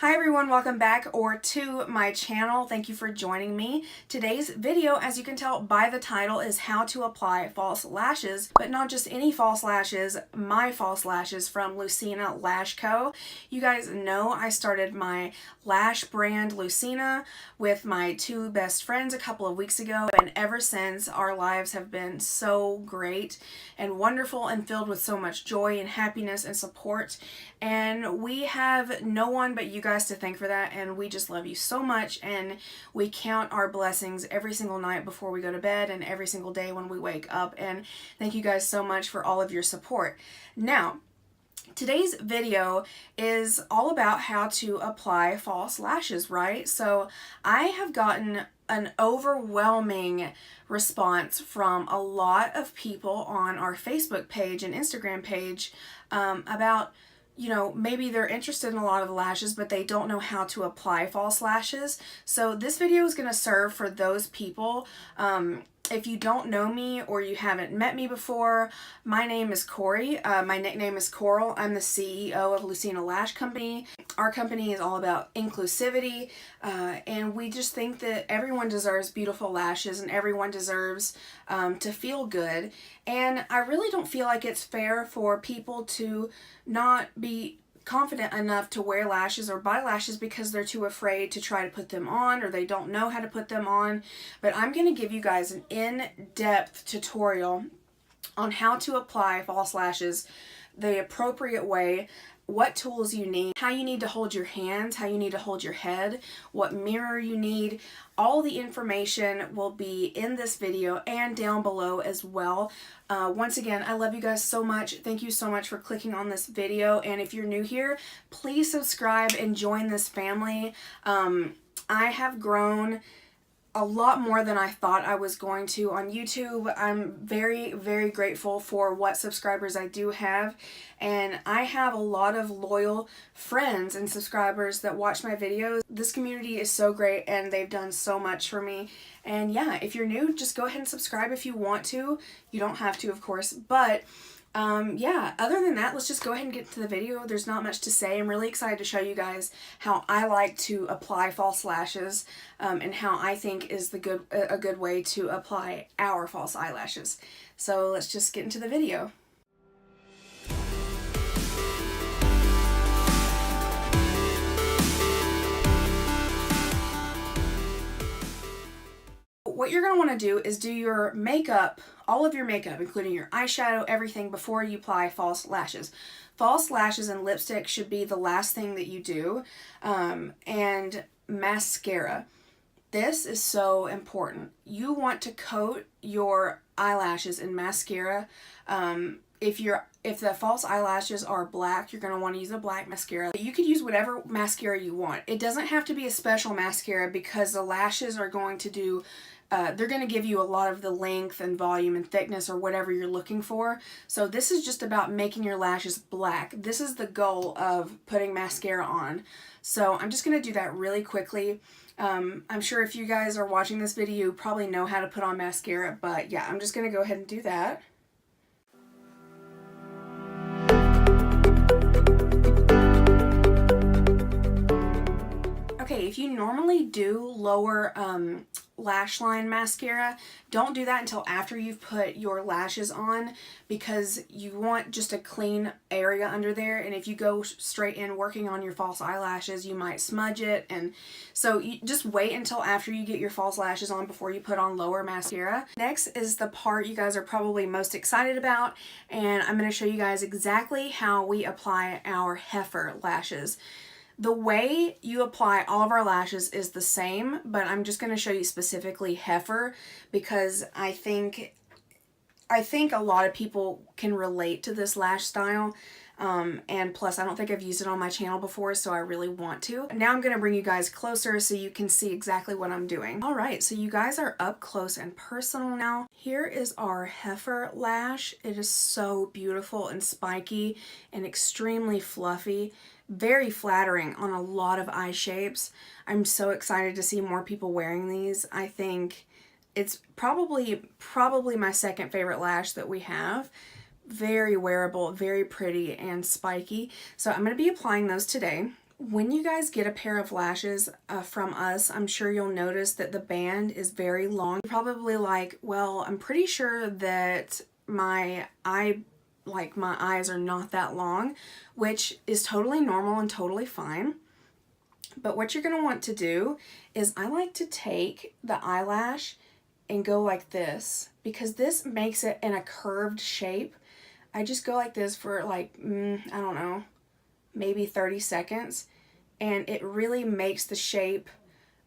Hi everyone, welcome back to my channel. Thank you for joining me. Today's video, as you can tell by the title, is how to apply false lashes, but not just any false lashes, my false lashes from Lucina Lash Co. You guys know I started my lash brand Lucina with my two best friends a couple of weeks ago, and ever since our lives have been so great and wonderful and filled with so much joy and happiness and support, and we have no one but you guys to thank for that, and we just love you so much, and we count our blessings every single night before we go to bed and every single day when we wake up, and thank you guys so much for all of your support. Now, today's video is all about how to apply false lashes, right? So I have gotten an overwhelming response from a lot of people on our Facebook page and Instagram page about, you know, maybe they're interested in a lot of the lashes, but they don't know how to apply false lashes. So this video is going to serve for those people. If you don't know me or you haven't met me before, my name is Corey. My nickname is Coral. I'm the CEO of Lucina Lash Company. Our company is all about inclusivity, and we just think that everyone deserves beautiful lashes and everyone deserves to feel good. And I really don't feel like it's fair for people to not be confident enough to wear lashes or buy lashes because they're too afraid to try to put them on, or they don't know how to put them on. But I'm going to give you guys an in-depth tutorial on how to apply false lashes the appropriate way, what tools you need, how you need to hold your hands, how you need to hold your head, what mirror you need. All the information will be in this video and down below as well. Once again, I love you guys so much. Thank you so much for clicking on this video. And if you're new here, please subscribe and join this family. I have grown a lot more than I thought I was going to on YouTube. I'm very, very grateful for what subscribers I do have, and I have a lot of loyal friends and subscribers that watch my videos. This community is so great, and they've done so much for me. And yeah, if you're new, just go ahead and subscribe if you want to. You don't have to, of course, but yeah, other than that, let's just go ahead and get to the video. There's not much to say. I'm really excited to show you guys how I like to apply false lashes, and how I think is a good way to apply our false eyelashes. So let's just get into the video. What you're going to want to do is do your makeup, all of your makeup, including your eyeshadow, everything, before you apply false lashes. False lashes and lipstick should be the last thing that you do, and mascara. This is so important. You want to coat your eyelashes in mascara. If the false eyelashes are black, you're going to want to use a black mascara. You could use whatever mascara you want. It doesn't have to be a special mascara because the lashes are going to do they're going to give you a lot of the length and volume and thickness or whatever you're looking for. So this is just about making your lashes black. This is the goal of putting mascara on. So I'm just going to do that really quickly. I'm sure if you guys are watching this video, you probably know how to put on mascara, but yeah, I'm just going to go ahead and do that. Okay, if you normally do lower lash line mascara, don't do that until after you've put your lashes on, because you want just a clean area under there, and if you go straight in working on your false eyelashes, you might smudge it. And so you just wait until after you get your false lashes on before you put on lower mascara. Next is the part you guys are probably most excited about, and I'm going to show you guys exactly how we apply our heifer lashes. The way you apply all of our lashes is the same, but I'm just going to show you specifically heifer because I think a lot of people can relate to this lash style, and plus I don't think I've used it on my channel before, so I really want to. Now I'm going to bring you guys closer so you can see exactly what I'm doing. Alright, so you guys are up close and personal now. Here is our heifer lash. It is so beautiful and spiky and extremely fluffy. Very flattering on a lot of eye shapes. I'm so excited to see more people wearing these. I think it's probably my second favorite lash that we have. Very wearable, very pretty and spiky. So I'm going to be applying those today. When you guys get a pair of lashes from us, I'm sure you'll notice that the band is very long. You're probably like, well, I'm pretty sure that my eyes are not that long, which is totally normal and totally fine. But what you're going to want to do is, I like to take the eyelash and go like this, because this makes it in a curved shape. I just go like this for like, I don't know, maybe 30 seconds, and it really makes the shape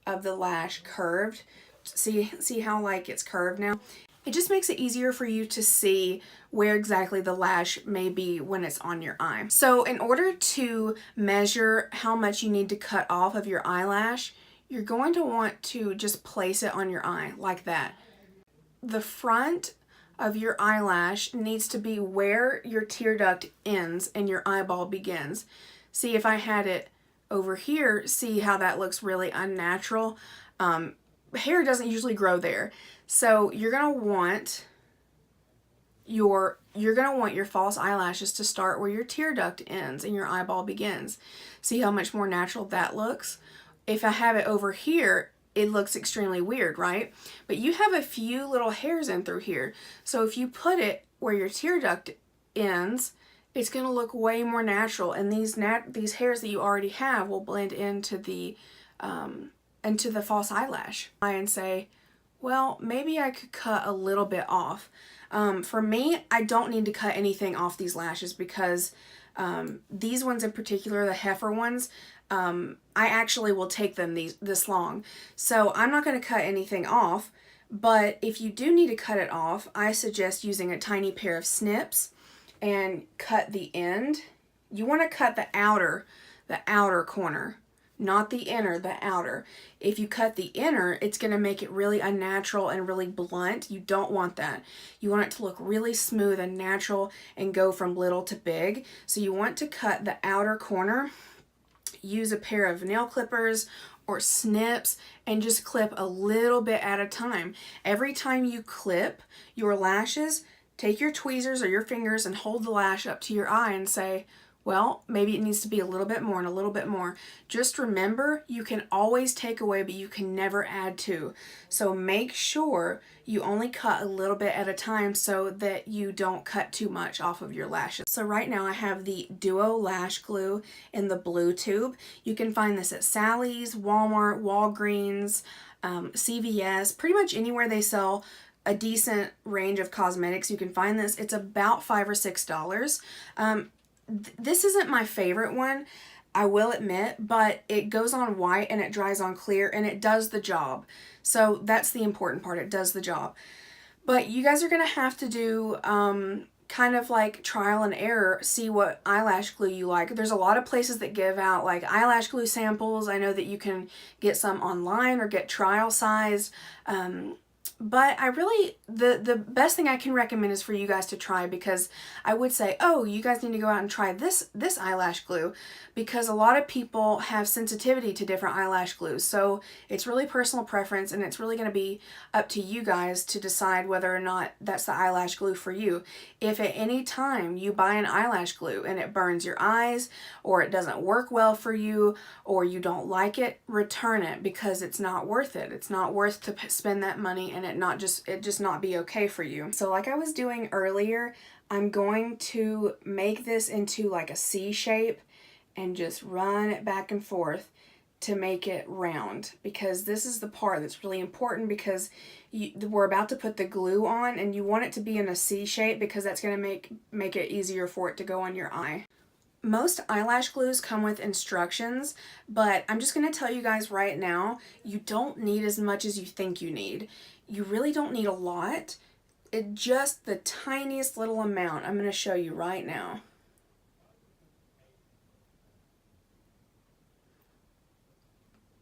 of the lash curved. See how like it's curved now? It just makes it easier for you to see where exactly the lash may be when it's on your eye. So in order to measure how much you need to cut off of your eyelash, you're going to want to just place it on your eye like that. The front of your eyelash needs to be where your tear duct ends and your eyeball begins. See, if I had it over here, see how that looks really unnatural? Hair doesn't usually grow there. So you're gonna want your false eyelashes to start where your tear duct ends and your eyeball begins. See how much more natural that looks? If I have it over here, it looks extremely weird, right? But you have a few little hairs in through here. So if you put it where your tear duct ends, it's going to look way more natural, and these hairs that you already have will blend into the false eyelash. And say, well, maybe I could cut a little bit off. For me, I don't need to cut anything off these lashes, because these ones in particular, the heifer ones, I actually will take them this long. So I'm not going to cut anything off, but if you do need to cut it off, I suggest using a tiny pair of snips and cut the end. You want to cut the outer corner, not the inner, the outer. If you cut the inner, it's going to make it really unnatural and really blunt. You don't want that. You want it to look really smooth and natural and go from little to big. So you want to cut the outer corner. Use a pair of nail clippers or snips and just clip a little bit at a time. Every time you clip your lashes, take your tweezers or your fingers and hold the lash up to your eye and say, well, maybe it needs to be a little bit more and a little bit more. Just remember, you can always take away, but you can never add to. So make sure you only cut a little bit at a time so that you don't cut too much off of your lashes. So right now I have the Duo Lash Glue in the blue tube. You can find this at Sally's, Walmart, Walgreens, CVS, pretty much anywhere they sell a decent range of cosmetics. You can find this. It's about $5 or $6. This isn't my favorite one, I will admit, but it goes on white and it dries on clear and it does the job. So that's the important part. It does the job. But you guys are going to have to do kind of like trial and error, see what eyelash glue you like. There's a lot of places that give out like eyelash glue samples. I know that you can get some online or get trial sized. But I really, the best thing I can recommend is for you guys to try, because I would say, oh, you guys need to go out and try this eyelash glue, because a lot of people have sensitivity to different eyelash glues. So it's really personal preference, and it's really going to be up to you guys to decide whether or not that's the eyelash glue for you. If at any time you buy an eyelash glue and it burns your eyes, or it doesn't work well for you, or you don't like it, return it, because it's not worth it. It's not worth to spend that money and it just not be okay for you. So like I was doing earlier, I'm going to make this into like a C shape and just run it back and forth to make it round, because this is the part that's really important, because we're about to put the glue on and you want it to be in a C shape, because that's going to make it easier for it to go on your eye. Most eyelash glues come with instructions, but I'm just going to tell you guys right now, you don't need as much as you think you need. You really don't need a lot. It just the tiniest little amount. I'm going to show you right now.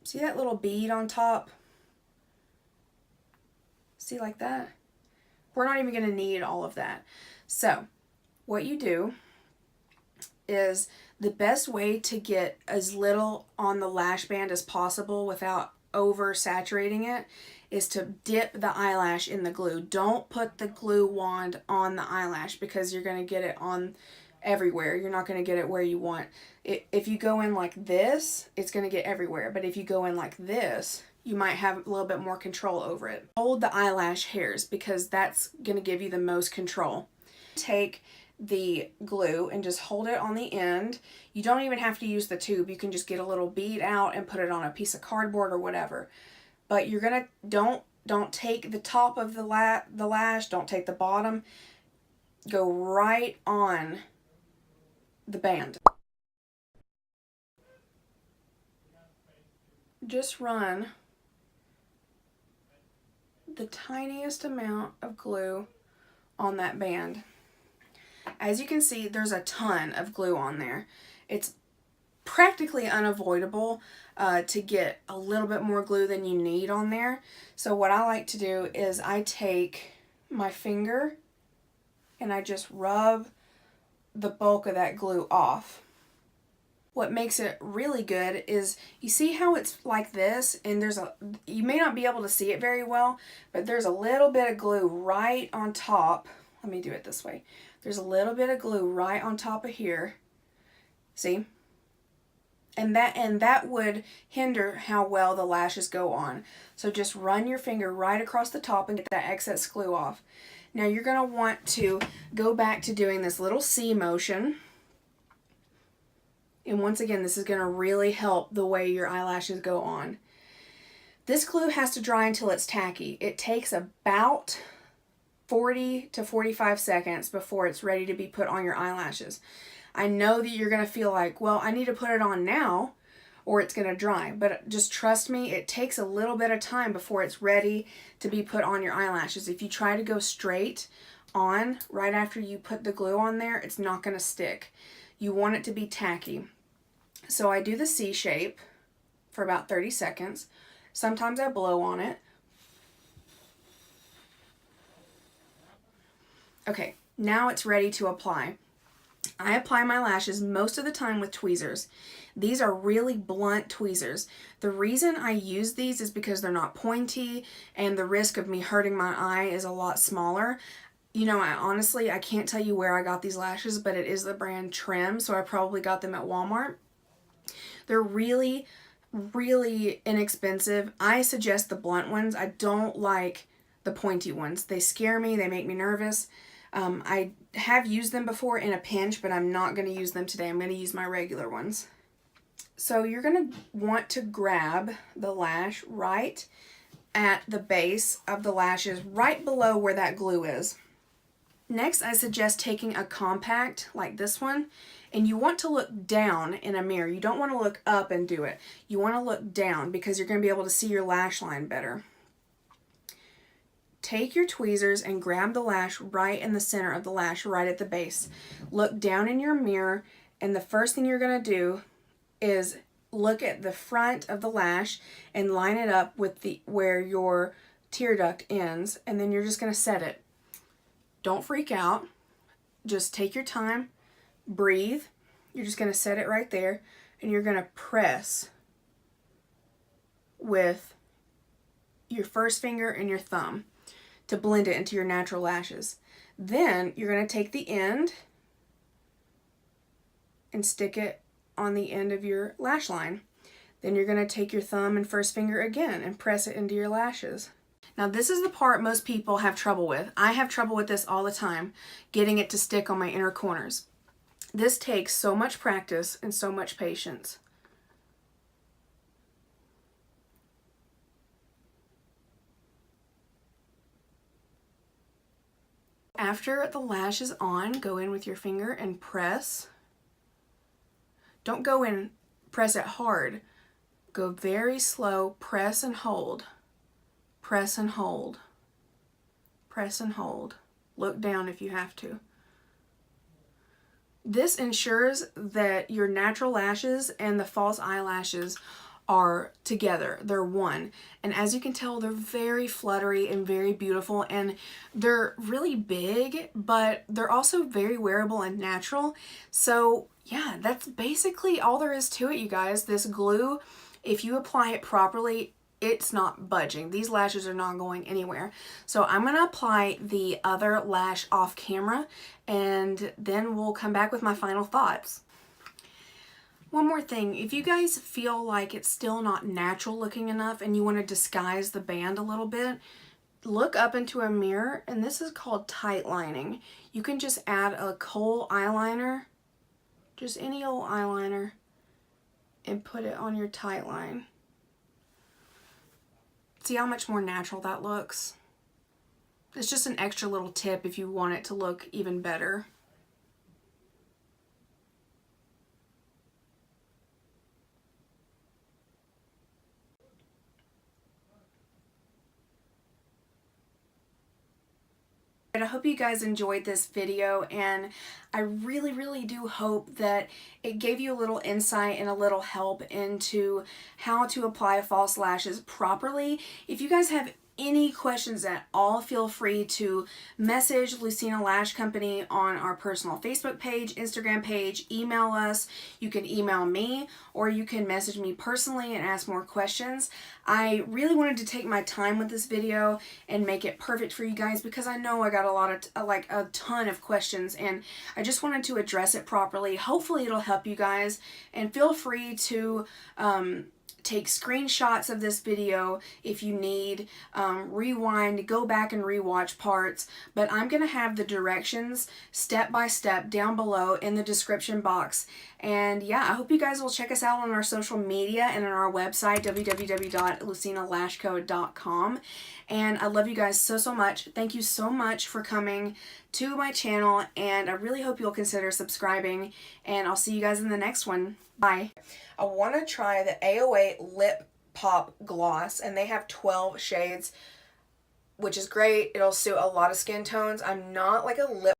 See that little bead on top? See, like that? We're not even going to need all of that. So what you do is, the best way to get as little on the lash band as possible without over saturating it is to dip the eyelash in the glue. Don't put the glue wand on the eyelash, because you're going to get it on everywhere. You're not going to get it where you want. If you go in like this, it's going to get everywhere. But if you go in like this, you might have a little bit more control over it. Hold the eyelash hairs because that's going to give you the most control. Take the glue and just hold it on the end. You don't even have to use the tube. You can just get a little bead out and put it on a piece of cardboard or whatever. But you're going to, don't take the top of the lash, don't take the bottom. Go right on the band. Just run the tiniest amount of glue on that band. As you can see, there's a ton of glue on there. It's practically unavoidable to get a little bit more glue than you need on there. So what I like to do is I take my finger and I just rub the bulk of that glue off. What makes it really good is, you see how it's like this, and you may not be able to see it very well, but there's a little bit of glue right on top. Let me do it this way. There's a little bit of glue right on top of here. See? And that would hinder how well the lashes go on. So just run your finger right across the top and get that excess glue off. Now you're going to want to go back to doing this little C motion. And once again, this is going to really help the way your eyelashes go on. This glue has to dry until it's tacky. It takes about 40 to 45 seconds before it's ready to be put on your eyelashes. I know that you're going to feel like, well, I need to put it on now or it's going to dry. But just trust me, it takes a little bit of time before it's ready to be put on your eyelashes. If you try to go straight on right after you put the glue on there, it's not going to stick. You want it to be tacky. So I do the C shape for about 30 seconds. Sometimes I blow on it. Okay, now it's ready to apply. I apply my lashes most of the time with tweezers. These are really blunt tweezers. The reason I use these is because they're not pointy and the risk of me hurting my eye is a lot smaller. You know, honestly, I can't tell you where I got these lashes, but it is the brand Trim, so I probably got them at Walmart. They're really, really inexpensive. I suggest the blunt ones. I don't like the pointy ones. They scare me. They make me nervous. I have used them before in a pinch, but I'm not going to use them today. I'm going to use my regular ones. So you're going to want to grab the lash right at the base of the lashes, right below where that glue is. Next, I suggest taking a compact like this one, and you want to look down in a mirror. You don't want to look up and do it. You want to look down because you're going to be able to see your lash line better. Take your tweezers and grab the lash right in the center of the lash, right at the base. Look down in your mirror, and the first thing you're going to do is look at the front of the lash and line it up with where your tear duct ends, and then you're just going to set it. Don't freak out. Just take your time, breathe. You're just going to set it right there, and you're going to press with your first finger and your thumb to blend it into your natural lashes. Then you're going to take the end and stick it on the end of your lash line. Then you're going to take your thumb and first finger again and press it into your lashes. Now this is the part most people have trouble with. I have trouble with this all the time, getting it to stick on my inner corners. This takes so much practice and so much patience. After the lash is on, go in with your finger and press. Don't go in, press it hard. Go very slow, press and hold. Press and hold. Press and hold. Look down if you have to. This ensures that your natural lashes and the false eyelashes are together. They're one. And as you can tell, they're very fluttery and very beautiful, and they're really big, but they're also very wearable and natural. So yeah, that's basically all there is to it, you guys. This glue, if you apply it properly, it's not budging. These lashes are not going anywhere. So I'm going to apply the other lash off camera, and then we'll come back with my final thoughts. One more thing, if you guys feel like it's still not natural looking enough and you want to disguise the band a little bit, look up into a mirror, and this is called tight lining. You can just add a kohl eyeliner, just any old eyeliner, and put it on your tight line. See how much more natural that looks? It's just an extra little tip if you want it to look even better. I hope you guys enjoyed this video, and I really do hope that it gave you a little insight and a little help into how to apply false lashes properly. If you guys have any questions at all, feel free to message Lucina Lash Company on our personal Facebook page, Instagram page, email us. You can email me, or you can message me personally and ask more questions. I really wanted to take my time with this video and make it perfect for you guys, because I know I got a lot of, a ton of questions, and I just wanted to address it properly. Hopefully it'll help you guys, and feel free to take screenshots of this video if you need, rewind, go back and rewatch parts, but I'm going to have the directions step by step down below in the description box. And yeah, I hope you guys will check us out on our social media and on our website, www.lucinalashco.com. And I love you guys so much. Thank you so much for coming to my channel, and I really hope you'll consider subscribing, and I'll see you guys in the next one. Bye. I want to try the AO8 Lip Pop Gloss, and they have 12 shades, which is great. It'll suit a lot of skin tones. I'm not like a lip